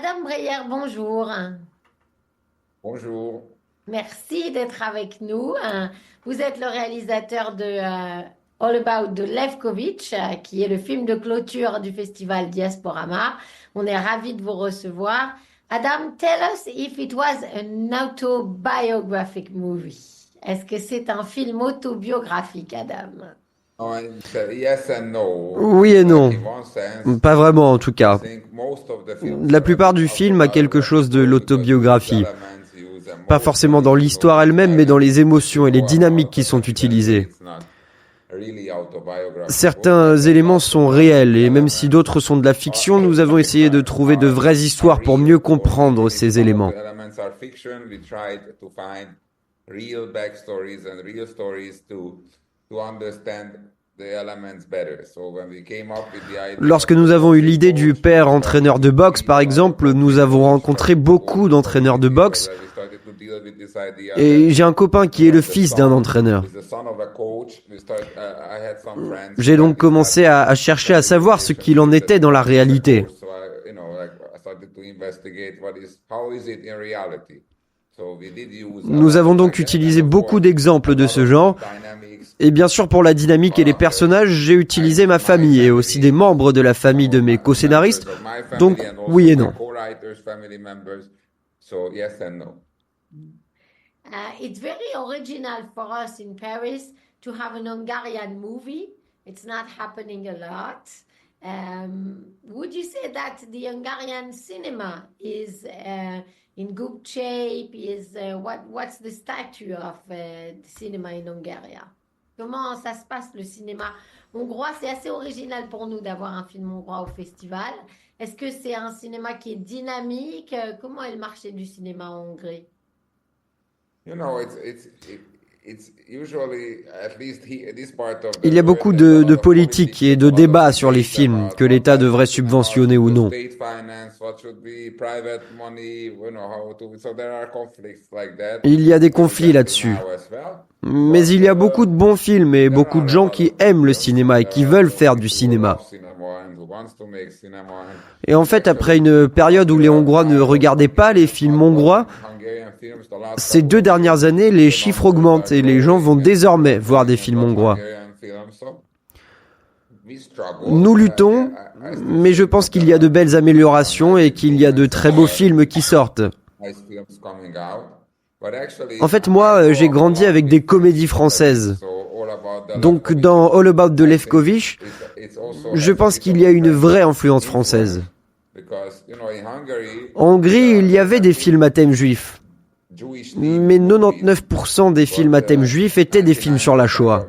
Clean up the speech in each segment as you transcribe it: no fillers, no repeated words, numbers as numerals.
Adam Breyer, bonjour. Bonjour. Merci d'être avec nous. Vous êtes le réalisateur de All About de Lefkovitch, qui est le film de clôture du festival Diasporama. On est ravis de vous recevoir. Adam, tell us if it was an autobiographic movie. Est-ce que c'est un film autobiographique, Adam? Oh, yes and no. Oui et non. Like in one sense, Pas vraiment en tout I cas. think most of the films La are plupart du film a quelque chose de l'autobiographie. elements used and Pas most forcément dans l'histoire elle-même, mais dans les émotions et les dynamiques qui sont utilisées. it's not really autobiographical. Certains éléments sont réels et même si d'autres sont de la fiction, nous avons essayé de trouver de vraies histoires pour mieux comprendre ces éléments. The elements are fiction. We tried to find real backstories and real stories to understand the elements better. So when we came up with the idea Lorsque nous avons eu l'idée du père entraîneur de boxe, par exemple, nous avons rencontré beaucoup d'entraîneurs de boxe we started to deal with this idea et j'ai un copain qui est le fils d'un entraîneur. is the son of a coach. I had some friends. J'ai donc commencé à chercher à savoir ce qu'il en était dans la réalité. So I started to investigate how is it in reality. So we did use Nous avons donc utilisé beaucoup d'exemples de ce genre. dynamics. Et bien sûr, pour la dynamique et les personnages, j'ai utilisé ma famille et aussi des membres de la famille de mes co-scénaristes. My family Donc, and also oui et my non. co-writers, family members. So yes and no. It's very original for us in Paris to have an Hungarian movie. It's not happening a lot. Would you say that the Hungarian cinema is in good shape? What's the stature of the cinema in Hungary? Comment ça se passe le cinéma hongrois? C'est assez original pour nous d'avoir un film hongrois au festival. Est-ce que c'est un cinéma qui est dynamique? Comment est le marché du cinéma en Hongrie? You know, it's usually at least this part of the Il y a world, beaucoup there's a lot de of politique politics, et de a lot of débats sur les debate films about que l'État what devrait should subventionner ou non. state finance, what should be private money, how to. So there are conflicts like that. Il y a des conflits là-dessus. Now as well. Mais il y a beaucoup de bons films et beaucoup de gens qui aiment le cinéma et qui veulent faire du cinéma. Et en fait, après une période où les Hongrois ne regardaient pas les films hongrois, ces 2 dernières années, les chiffres augmentent et les gens vont désormais voir des films hongrois. Nous luttons, mais je pense qu'il y a de belles améliorations et qu'il y a de très beaux films qui sortent. En fait, moi, j'ai grandi avec des comédies françaises. Donc, dans All About de Lefkovitch, je pense qu'il y a une vraie influence française. En Hongrie, il y avait des films à thème juif. Mais 99% des films à thème juif étaient des films sur la Shoah.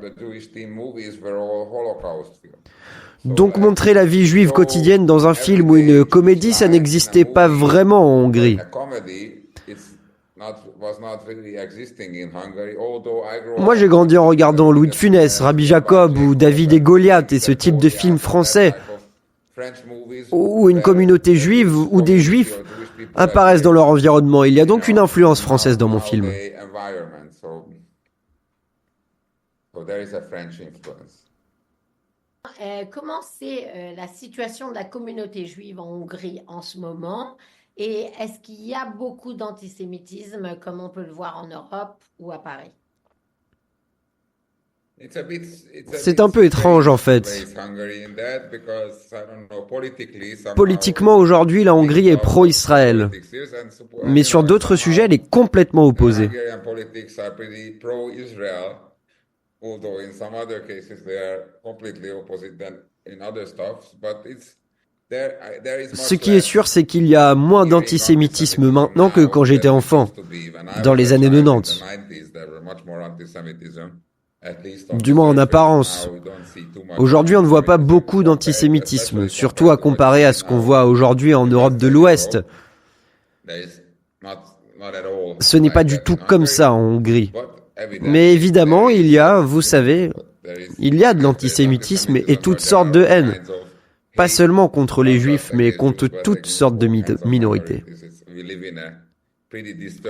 Donc montrer la vie juive quotidienne dans un film ou une comédie, ça n'existait pas vraiment en Hongrie. Moi, j'ai grandi en regardant Louis de Funès, Rabbi Jacob ou David et Goliath et ce type de films français où une communauté juive ou des juifs apparaissent dans leur environnement. Il y a donc une influence française dans mon film. Comment c'est la situation de la communauté juive en Hongrie en ce moment? Et est-ce qu'il y a beaucoup d'antisémitisme comme on peut le voir en Europe ou à Paris? C'est un peu étrange en fait. Politiquement, aujourd'hui, la Hongrie est pro-Israël. Mais sur d'autres sujets, elle est complètement opposée. Ce qui est sûr, c'est qu'il y a moins d'antisémitisme maintenant que quand j'étais enfant, dans les années 90. Du moins en apparence. Aujourd'hui, on ne voit pas beaucoup d'antisémitisme, surtout à comparer à ce qu'on voit aujourd'hui en Europe de l'Ouest. Ce n'est pas du tout comme ça en Hongrie. Mais évidemment, il y a, vous savez, il y a de l'antisémitisme et toutes sortes de haine. Pas seulement contre les juifs, mais contre toutes sortes de minorités.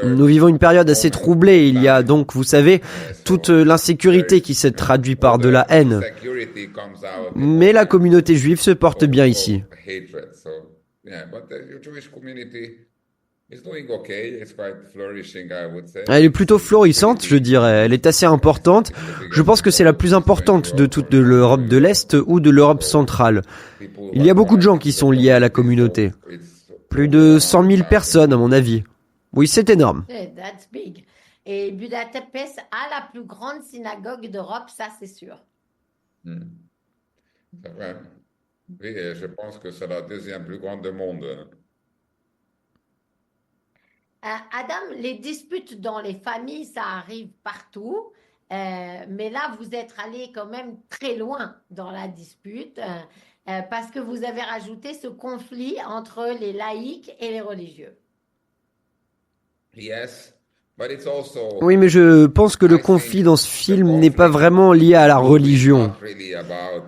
Nous vivons une période assez troublée. Il y a donc, vous savez, toute l'insécurité qui se traduit par de la haine. Mais la communauté juive se porte bien ici. Yeah, but the Jewish community is doing okay. It's quite flourishing, I would say. Elle est plutôt florissante, je dirais. Elle est assez importante. Je pense que c'est la plus importante de toute l'Europe de l'Est ou de l'Europe centrale. Il y a beaucoup de gens qui sont liés à la communauté. Plus de 100 000 personnes, à mon avis. Oui, c'est énorme. Yeah, that's big. Et Budapest a la plus grande synagogue d'Europe, ça c'est sûr. Hmm. C'est vrai. Oui, et je pense que c'est la deuxième plus grande du monde. Adam, les disputes dans les familles, ça arrive partout. Mais là, vous êtes allé quand même très loin dans la dispute parce que vous avez rajouté ce conflit entre les laïcs et les religieux. Yes, but it's also Oui, mais je pense que le conflit dans ce film n'est pas vraiment lié à la religion. not really about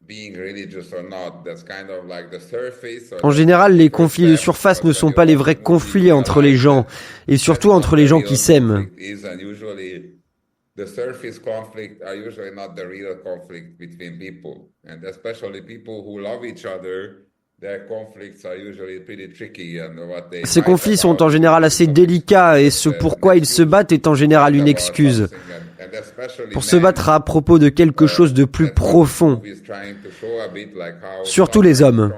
being religious or not. That's kind of like the surface. En général, les conflits de surface ne sont pas les vrais conflits entre les gens, et surtout entre les gens qui s'aiment. The surface conflict are usually not the real conflict between people, and especially people who love each other. Their conflicts are usually pretty tricky, and what they Ces fight conflits sont about en général assez délicats, et ce pourquoi ils se battent est en général une excuse pour se battre à propos de quelque chose de plus profond. Surtout les hommes.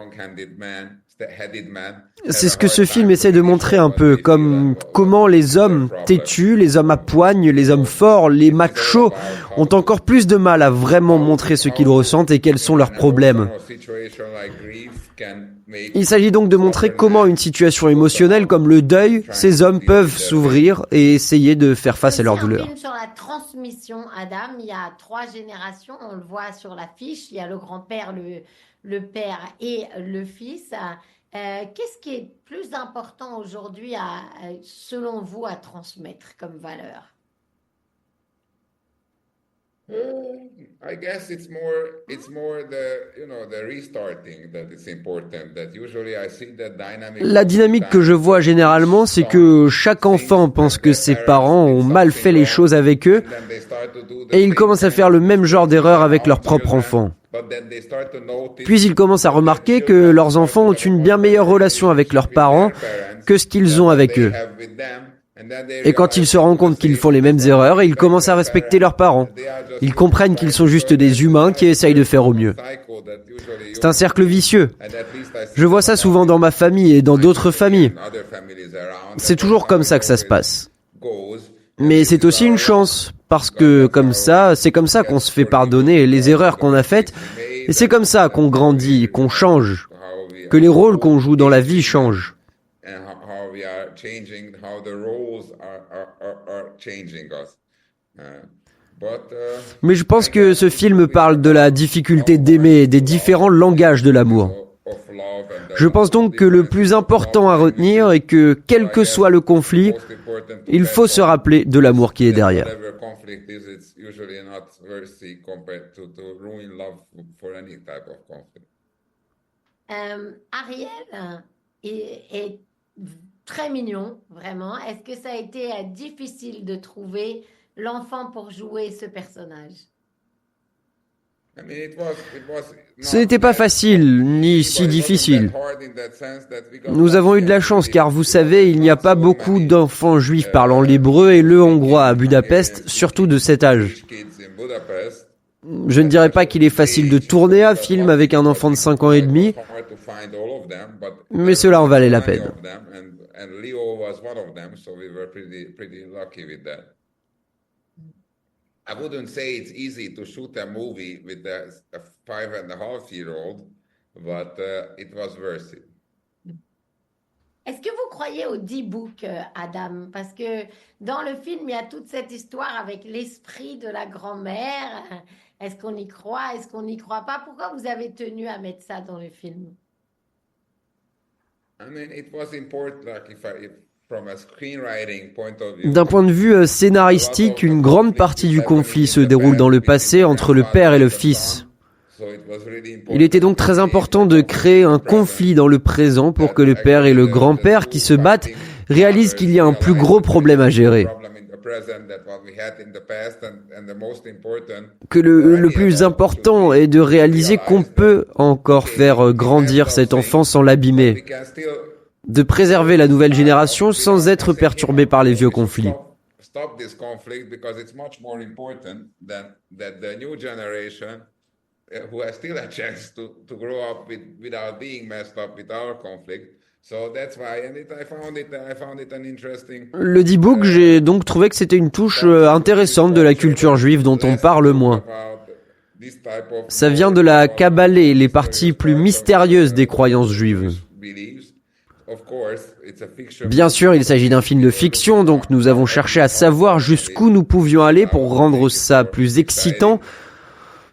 C'est ce que ce film essaie de montrer un peu, comme comment les hommes têtus, les hommes à poigne, les hommes forts, les machos ont encore plus de mal à vraiment montrer ce qu'ils ressentent et quels sont leurs problèmes. Il s'agit donc de montrer comment une situation émotionnelle comme le deuil, ces hommes peuvent s'ouvrir et essayer de faire face à leur douleur. C'est un film sur la transmission, Adam. Il y a 3 générations, on le voit sur l'affiche. Il y a le grand-père, le père et le fils. Qu'est-ce qui est plus important aujourd'hui, selon vous, à transmettre comme valeur? I guess it's more the restarting that is important. That usually I see that dynamic. La dynamique que je vois généralement, c'est que chaque enfant pense que ses parents ont mal fait les choses avec eux et ils commencent à faire le même genre d'erreur avec leur propre enfant. Puis ils commencent à remarquer que leurs enfants ont une bien meilleure relation avec leurs parents que ce qu'ils ont avec eux. Et quand ils se rendent compte qu'ils font les mêmes erreurs, ils commencent à respecter leurs parents. Ils comprennent qu'ils sont juste des humains qui essayent de faire au mieux. C'est un cercle vicieux. Je vois ça souvent dans ma famille et dans d'autres familles. C'est toujours comme ça que ça se passe. Mais c'est aussi une chance, parce que c'est comme ça qu'on se fait pardonner les erreurs qu'on a faites, et c'est comme ça qu'on grandit, qu'on change, que les rôles qu'on joue dans la vie changent. Mais je pense que ce film parle de la difficulté d'aimer et des différents langages de l'amour. Je pense donc que le plus important à retenir est que, quel que soit le conflit, il faut se rappeler de l'amour qui est derrière. Ariel est très mignon, vraiment. Est-ce que ça a été difficile de trouver l'enfant pour jouer ce personnage? Ce n'était pas facile, ni si difficile. Nous avons eu de la chance, car vous savez, il n'y a pas beaucoup d'enfants juifs parlant l'hébreu et le hongrois à Budapest, surtout de cet âge. Je ne dirais pas qu'il est facile de tourner un film avec un enfant de 5 ans et demi, mais cela en valait la peine. I wouldn't say it's easy to shoot a movie with a 5.5-year-old, but it was worth it. Est-ce que vous croyez au D-Book, Adam? Parce que dans le film, il y a toute cette histoire avec l'esprit de la grand-mère. Est-ce qu'on y croit? Est-ce qu'on n'y croit pas? Pourquoi vous avez tenu à mettre ça dans le film? I mean, it was important, like from a screenwriting point of view. D'un point de vue scénaristique, une grande partie du conflit se déroule dans le passé entre le père et le fils. Il était donc très important de créer un conflit dans le présent pour que le père et le grand-père qui se battent réalisent qu'il y a un plus gros problème à gérer. que le plus important est de réaliser qu'on peut encore faire grandir cet enfant sans l'abîmer, de préserver la nouvelle génération sans être perturbé par les vieux conflits. Stop this conflict because it's much more important that the new generation who has still a chance to grow up without being messed up with our conflict. So that's why, and I found it an interesting. Le D-Book, j'ai donc trouvé que c'était une touche intéressante de la culture juive dont on parle moins. Ça vient de la Kabbalah, les parties plus mystérieuses des croyances juives. Bien sûr, il s'agit d'un film de fiction, donc nous avons cherché à savoir jusqu'où nous pouvions aller pour rendre ça plus excitant.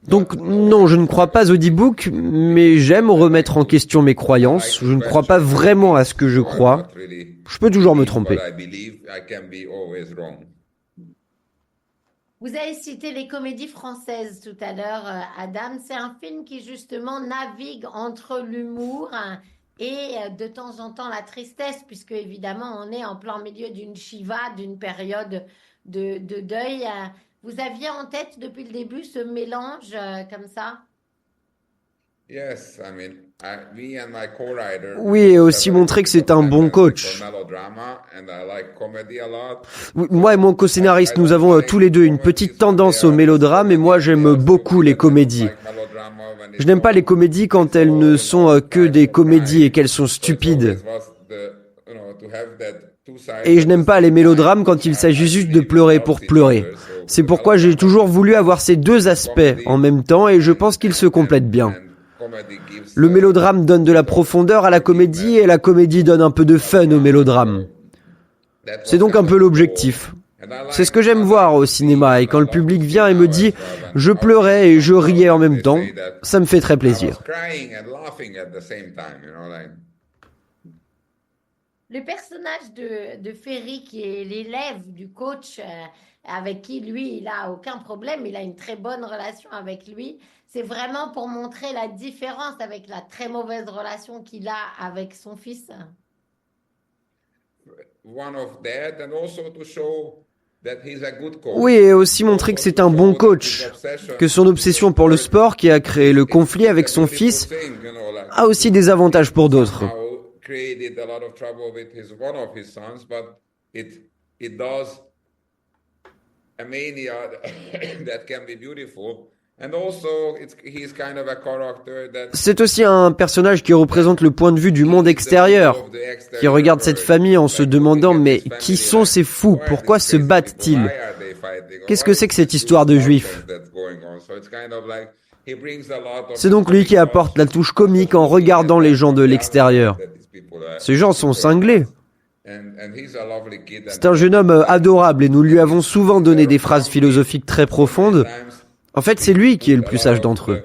Donc non, je ne crois pas au D-Book, mais j'aime remettre en question mes croyances. Je ne crois pas vraiment à ce que je crois. Je peux toujours me tromper. Vous avez cité les comédies françaises tout à l'heure, Adam. C'est un film qui justement navigue entre l'humour et de temps en temps la tristesse, puisque évidemment on est en plein milieu d'une shiva, d'une période de deuil. Vous aviez en tête depuis le début ce mélange comme ça? Oui, et aussi montrer que c'est un bon coach. Moi et mon co-scénariste, nous avons tous les deux une petite tendance au mélodrame et moi j'aime beaucoup les comédies. Je n'aime pas les comédies quand elles ne sont que des comédies et qu'elles sont stupides. Et je n'aime pas les mélodrames quand il s'agit juste de pleurer pour pleurer. C'est pourquoi j'ai toujours voulu avoir ces deux aspects en même temps et je pense qu'ils se complètent bien. Le mélodrame donne de la profondeur à la comédie et la comédie donne un peu de fun au mélodrame. C'est donc un peu l'objectif. C'est ce que j'aime voir au cinéma et quand le public vient et me dit « je pleurais et je riais en même temps », ça me fait très plaisir. Le personnage de Ferry, qui est l'élève du coach, avec qui lui, il n'a aucun problème, il a une très bonne relation avec lui, c'est vraiment pour montrer la différence avec la très mauvaise relation qu'il a avec son fils. Oui, et aussi montrer que c'est un bon coach, que son obsession pour le sport qui a créé le conflit avec son fils a aussi des avantages pour d'autres. C'est aussi un personnage qui représente le point de vue du monde extérieur, qui regarde cette famille en se demandant « mais qui sont ces fous? Pourquoi se battent-ils? Qu'est-ce que c'est que cette histoire de juifs ?» C'est donc lui qui apporte la touche comique en regardant les gens de l'extérieur. Ces gens sont cinglés. C'est un jeune homme adorable et nous lui avons souvent donné des phrases philosophiques très profondes. En fait, c'est lui qui est le plus sage d'entre eux.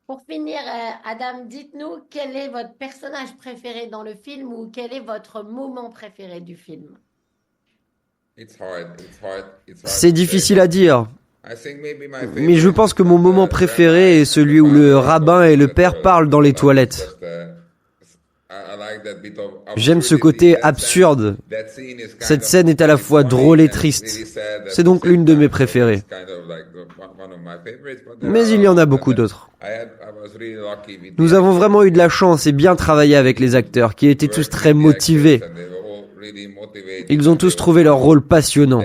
Pour finir, Adam, dites-nous quel est votre personnage préféré dans le film ou quel est votre moment préféré du film? C'est difficile à dire. Mais je pense que mon moment préféré est celui où le rabbin et le père parlent dans les toilettes. J'aime ce côté absurde. Cette scène est à la fois drôle et triste. C'est donc l'une de mes préférées. Mais il y en a beaucoup d'autres. Nous avons vraiment eu de la chance et bien travaillé avec les acteurs qui étaient tous très motivés. Ils ont tous trouvé leur rôle passionnant.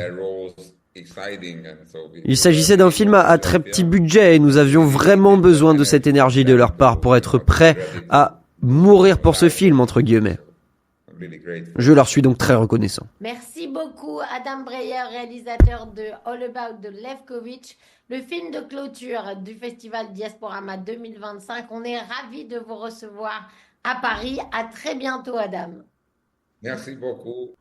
Il s'agissait d'un film à très petit budget et nous avions vraiment besoin de cette énergie de leur part pour être prêts à mourir pour ce film, entre guillemets. Je leur suis donc très reconnaissant. Merci beaucoup, Adam Breyer, réalisateur de All About the Lefkowitz, le film de clôture du Festival Diasporama 2025. On est ravis de vous recevoir à Paris. À très bientôt, Adam. Merci beaucoup.